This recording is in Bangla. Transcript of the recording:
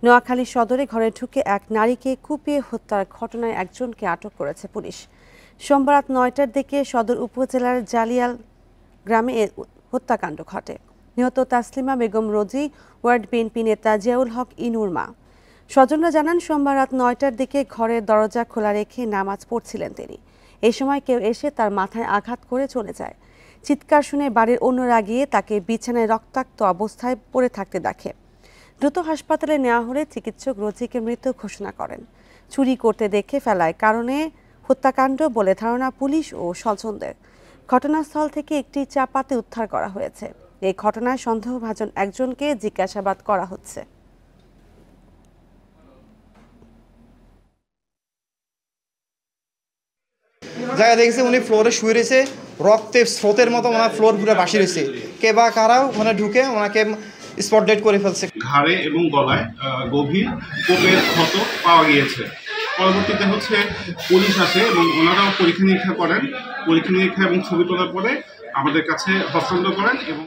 নোয়াখালী সদরে ঘরে ঢুকে এক নারীকে কুপিয়ে হত্যার ঘটনায় একজনকে আটক করেছে পুলিশ। সোমবার রাত ৯টার দিকে সদর উপজেলার জালিয়াল গ্রামে হত্যাকাণ্ড ঘটে। নিহত তাসলিমা বেগম রোজি ওয়ার্ড বিএনপি নেতা জিয়াউল হক ইনুর মা। স্বজনরা জানান, সোমবার রাত ৯টার দিকে ঘরের দরজা খোলা রেখে নামাজ পড়ছিলেন তিনি। এই সময় কেউ এসে তার মাথায় আঘাত করে চলে যায়। চিৎকার শুনে বাড়ির অন্যরা গিয়ে তাকে বিছানায় রক্তাক্ত অবস্থায় পড়ে থাকতে দেখে। দ্রুত হাসপাতালে নেওয়া হলে চিকিৎসক রোজিকে মৃত ঘোষণা করেন। চুরি করতে দেখে ফেলায় কারণে হত্যাকাণ্ড বলে ধারণা পুলিশ ও স্বজনদের। ঘটনাস্থল থেকে একটি চাপাতি উদ্ধার করা হয়েছে। এই ঘটনায় সন্দেহভাজন একজনকে জিজ্ঞাসাবাদ করা হচ্ছে। জায়গা দেখেছে উনি ফ্লোরে শুয়ে রয়েছে, রক্তের স্রোতের মতো ওনার ফ্লোর ঘুরে ভাসি রয়েছে। কে বা কারাও ওখানে ঢুকে ওনাকে স্পট ডেড করে ফেলছে। ঘাড়ে এবং গলায় গভীর কোপের ক্ষত পাওয়া গিয়েছে। পরবর্তীতে পুলিশ আসে এবং ওনারাও পরীক্ষা নিরীক্ষা করেন। পরীক্ষা নিরীক্ষা এবং ছবি তোলার পরে আমাদের কাছে হস্তান্তর করেন এবং